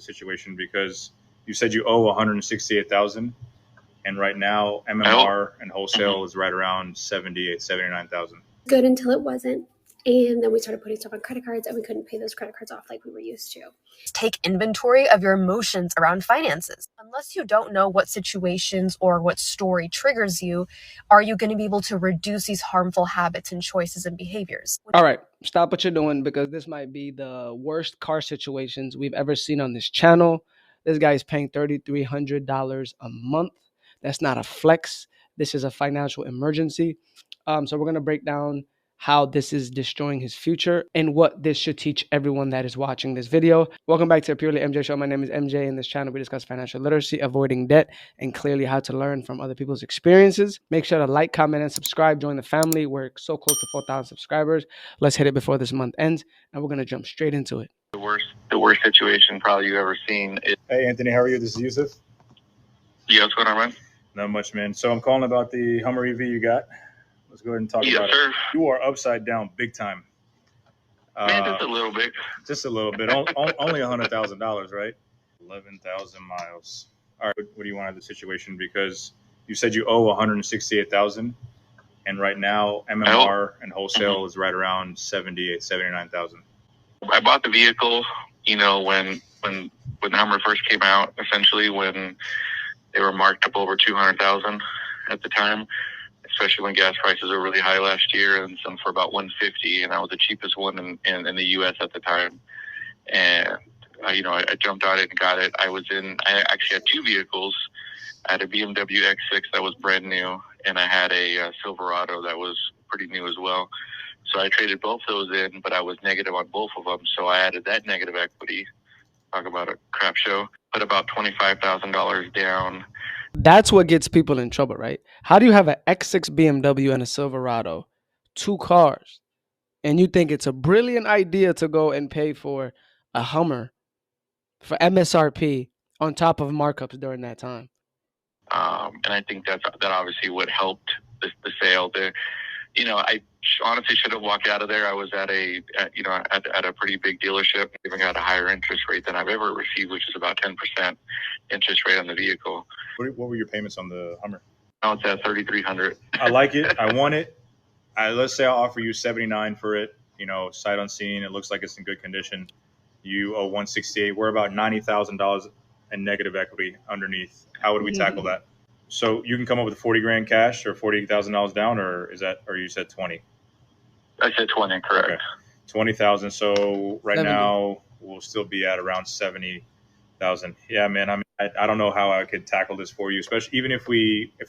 situation because you said you owe 168,000, and right now MMR and wholesale is right around 78, 79,000. Good until it wasn't. And then we started putting stuff on credit cards and we couldn't pay those credit cards off like we were used to. Take inventory of your emotions around finances. Unless you don't know what situations or what story triggers you, are you going to be able to reduce these harmful habits and choices and behaviors? All right, stop what you're doing because this might be the worst car situations we've ever seen on this channel. This guy is paying $3,300 a month. That's not a flex. This is a financial emergency. So we're going to break down how this is destroying his future and what this should teach everyone that is watching this video. Welcome back to the Purely MJ Show. My name is MJ. In this channel, we discuss financial literacy, avoiding debt, and clearly how to learn from other people's experiences. Make sure to like, comment, and subscribe. Join the family. We're so close to 4,000 subscribers. Let's hit it before this month ends, and we're going to jump straight into it. The worst situation probably you've ever seen. Hey, Anthony, how are you? This is Yusuf. Yeah, what's going on, man? Not much, man. So I'm calling about the Hummer EV you got. Let's go ahead and talk about it. You are upside down big time. Man, just a little bit. Just a little bit. Only $100,000, right? 11,000 miles. All right. What do you want out of the situation? Because you said you owe 168,000, and right now MMR and wholesale is right around 78, 79,000. I bought the vehicle, when the Hummer first came out. Essentially, when they were marked up over 200,000 at the time. Especially when gas prices were really high last year, and some for about 150, and I was the cheapest one in the U.S. at the time. And I jumped on it and got it. I actually had two vehicles. I had a BMW X6 that was brand new, and I had a Silverado that was pretty new as well. So I traded both those in, but I was negative on both of them. So I added that negative equity. Talk about a crap show. Put about $25,000 down. That's what gets people in trouble, right? How do you have an X6 BMW and a Silverado, two cars, and you think it's a brilliant idea to go and pay for a Hummer for MSRP on top of markups during that time? And I think that obviously what helped the sale. I honestly should have walked out of there. I was at a pretty big dealership. Even got a higher interest rate than I've ever received, which is about 10% interest rate on the vehicle. What were your payments on the Hummer? Now it's at $3,300. I like it. I want it. Let's say I'll offer you 79 for it. Sight unseen. It looks like it's in good condition. You owe 168. We're about $90,000 in negative equity underneath. How would we tackle that? So you can come up with 40 grand cash or $48,000 down, or you said 20? I said 20, correct. Okay. 20,000. So right 70. now we'll still be at around 70,000. Yeah, man. I don't know how I could tackle this for you, especially even if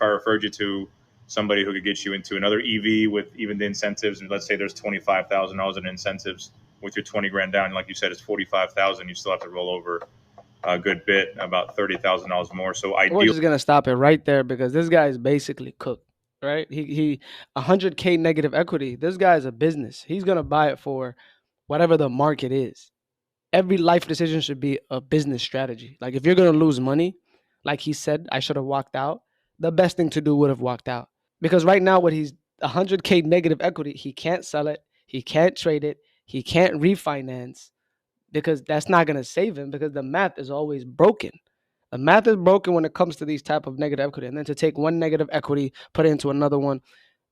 I referred you to somebody who could get you into another EV with even the incentives. And let's say there's $25,000 in incentives with your 20 grand down. Like you said, it's 45,000. You still have to roll over a good bit, about $30,000 more. So we're just gonna stop it right there because this guy is basically cooked, right? He 100K negative equity. This guy is a business. He's gonna buy it for whatever the market is. Every life decision should be a business strategy. Like if you're gonna lose money, like he said, I should have walked out. The best thing to do would have walked out because right now, what he's 100K negative equity, he can't sell it, he can't trade it, he can't refinance. Because that's not going to save him because the math is always broken. The math is broken when it comes to these type of negative equity. And then to take one negative equity, put it into another one,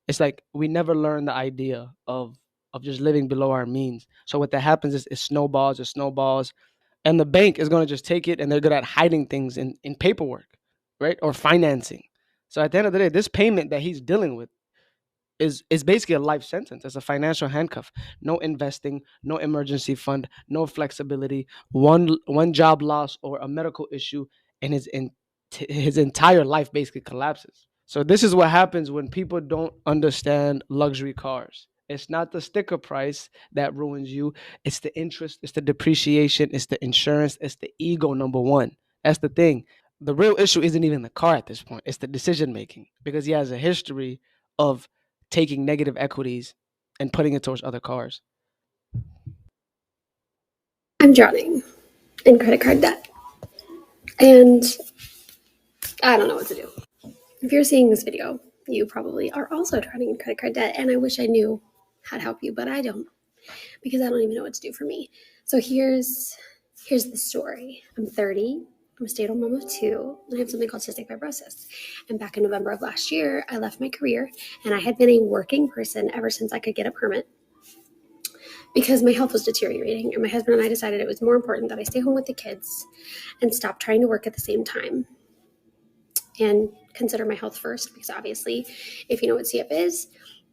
it's like we never learn the idea of just living below our means. So what that happens is it snowballs. And the bank is going to just take it and they're good at hiding things in paperwork, right? Or financing. So at the end of the day, this payment that he's dealing with is basically a life sentence. It's a financial handcuff. No investing, no emergency fund, no flexibility, one job loss or a medical issue, and his entire life basically collapses. So this is what happens when people don't understand luxury cars. It's not the sticker price that ruins you. It's the interest, it's the depreciation, it's the insurance, it's the ego, number one. That's the thing. The real issue isn't even the car at this point. It's the decision making because he has a history of taking negative equities and putting it towards other cars. I'm drowning in credit card debt. And I don't know what to do. If you're seeing this video, you probably are also drowning in credit card debt. And I wish I knew how to help you, but I don't. Because I don't even know what to do for me. So here's Here's the story. I'm 30. I'm a stay-at-home mom of 2, and I have something called cystic fibrosis. And back in November of last year, I left my career, and I had been a working person ever since I could get a permit because my health was deteriorating. And my husband and I decided it was more important that I stay home with the kids and stop trying to work at the same time and consider my health first, because obviously, if you know what CF is,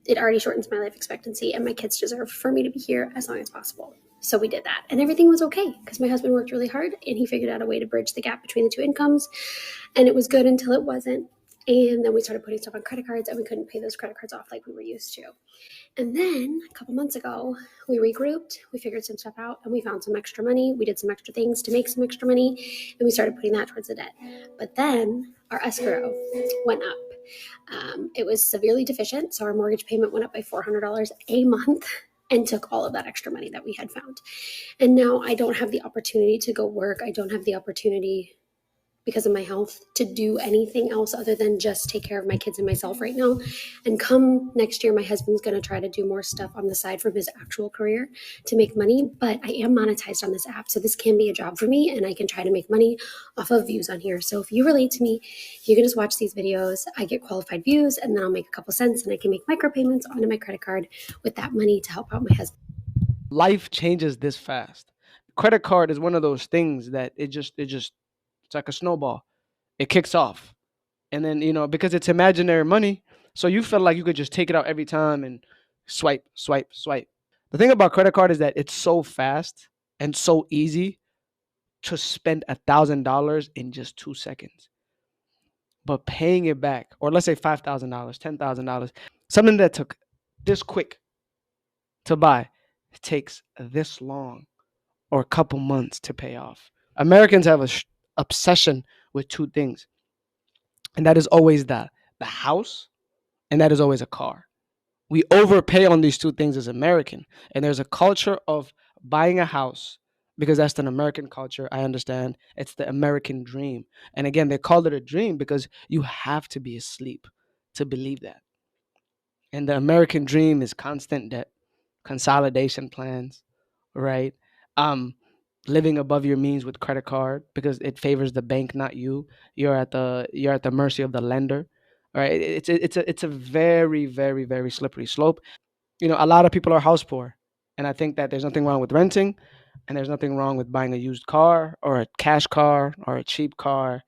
it already shortens my life expectancy, and my kids deserve for me to be here as long as possible. So we did that, and everything was okay because my husband worked really hard and he figured out a way to bridge the gap between the two incomes, and it was good until it wasn't. And then we started putting stuff on credit cards, and we couldn't pay those credit cards off like we were used to. And then a couple months ago, we regrouped, we figured some stuff out, and we found some extra money. We did some extra things to make some extra money, and we started putting that towards the debt. But then our escrow went up. It was severely deficient, so our mortgage payment went up by $400 a month and took all of that extra money that we had found. And now I don't have the opportunity to go work. I don't have the opportunity, because of my health, to do anything else other than just take care of my kids and myself right now. And come next year, my husband's going to try to do more stuff on the side from his actual career to make money, but I am monetized on this app, so this can be a job for me, and I can try to make money off of views on here. So if you relate to me, you can just watch these videos. I get qualified views, and then I'll make a couple cents, and I can make micropayments onto my credit card with that money to help out my husband. Life changes this fast. Credit card is one of those things that it's like a snowball. It kicks off. And then, because it's imaginary money, so you feel like you could just take it out every time and swipe, swipe, swipe. The thing about credit card is that it's so fast and so easy to spend $1,000 in just 2 seconds. But paying it back, or let's say $5,000, $10,000, something that took this quick to buy, it takes this long or a couple months to pay off. Americans have a obsession with two things, and that is always the house, and that is always a car. We overpay on these two things as American, and there's a culture of buying a house because that's an American culture. I understand it's the American dream, and again, they call it a dream because you have to be asleep to believe that. And the American dream is constant debt, consolidation plans, right? Um, Living above your means with credit card because it favors the bank, not you. You're at the mercy of the lender. All right. It's a very, very, very slippery slope. A lot of people are house poor. And I think that there's nothing wrong with renting, and there's nothing wrong with buying a used car or a cash car or a cheap car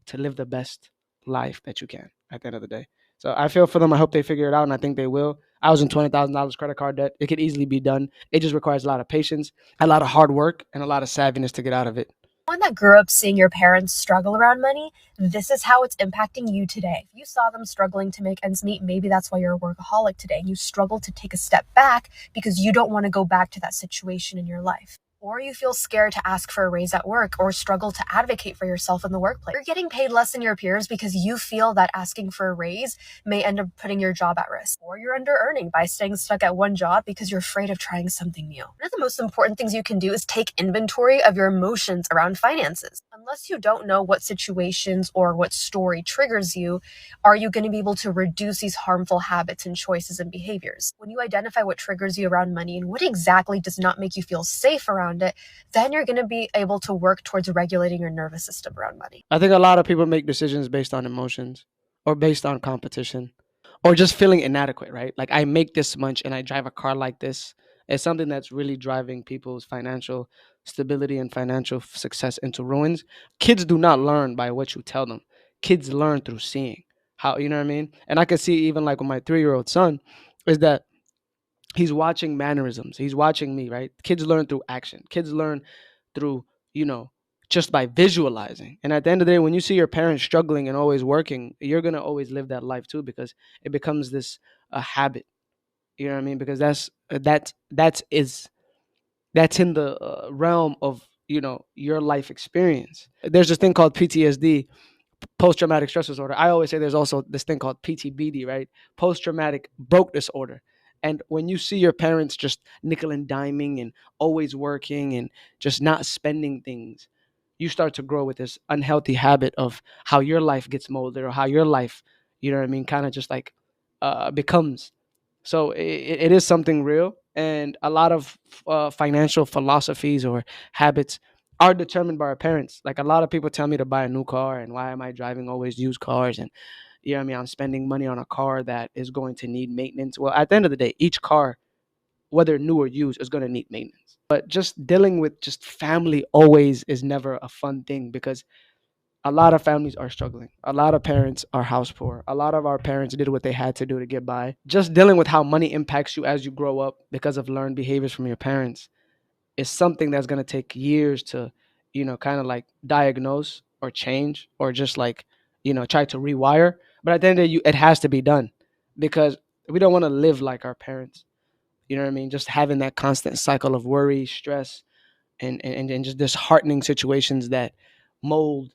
to live the best life that you can at the end of the day. So I feel for them. I hope they figure it out, and I think they will. I was in $20,000 credit card debt. It could easily be done. It just requires a lot of patience, a lot of hard work, and a lot of savviness to get out of it. One that grew up seeing your parents struggle around money, this is how it's impacting you today. If you saw them struggling to make ends meet, maybe that's why you're a workaholic today and you struggle to take a step back because you don't want to go back to that situation in your life. Or you feel scared to ask for a raise at work or struggle to advocate for yourself in the workplace. You're getting paid less than your peers because you feel that asking for a raise may end up putting your job at risk. Or you're under earning by staying stuck at one job because you're afraid of trying something new. One of the most important things you can do is take inventory of your emotions around finances. Unless you don't know what situations or what story triggers you, are you going to be able to reduce these harmful habits and choices and behaviors? When you identify what triggers you around money and what exactly does not make you feel safe around it, then you're going to be able to work towards regulating your nervous system around money. I think a lot of people make decisions based on emotions or based on competition or just feeling inadequate, right? Like, I make this much and I drive a car like this. It's something that's really driving people's financial stability and financial success into ruins. Kids do not learn by what you tell them. Kids learn through seeing how, you know what I mean? And I can see even like with my 3-year-old son is that he's watching mannerisms. He's watching me, right? Kids learn through action. Kids learn through, just by visualizing. And at the end of the day, when you see your parents struggling and always working, you're going to always live that life too, because it becomes this a habit. You know what I mean? Because that's in the realm of, your life experience. There's this thing called PTSD, post-traumatic stress disorder. I always say there's also this thing called PTBD, right? Post-traumatic broke disorder. And when you see your parents just nickel and diming and always working and just not spending things, you start to grow with this unhealthy habit of how your life gets molded or how your life, you know what I mean, kind of just like becomes. So it is something real. And a lot of financial philosophies or habits are determined by our parents. Like a lot of people tell me to buy a new car, and why am I driving always used cars? And you know what I mean, I'm spending money on a car that is going to need maintenance. Well, at the end of the day, each car, whether new or used, is going to need maintenance. But just dealing with just family always is never a fun thing, because a lot of families are struggling. A lot of parents are house poor. A lot of our parents did what they had to do to get by. Just dealing with how money impacts you as you grow up because of learned behaviors from your parents is something that's going to take years to, kind of like diagnose or change, or just like, try to rewire. But at the end of the day, it has to be done, because we don't want to live like our parents. You know what I mean? Just having that constant cycle of worry, stress, and just disheartening situations that mold,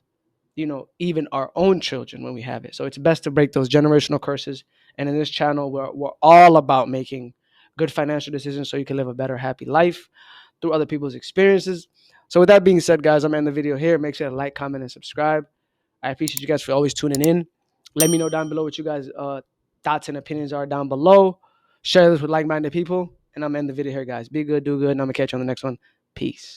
even our own children when we have it. So it's best to break those generational curses. And in this channel, we're all about making good financial decisions so you can live a better, happy life through other people's experiences. So with that being said, guys, I'm ending the video here. Make sure to like, comment, and subscribe. I appreciate you guys for always tuning in. Let me know down below what you guys' thoughts and opinions are down below. Share this with like-minded people. And I'm ending the video here, guys. Be good, do good, and I'm going to catch you on the next one. Peace.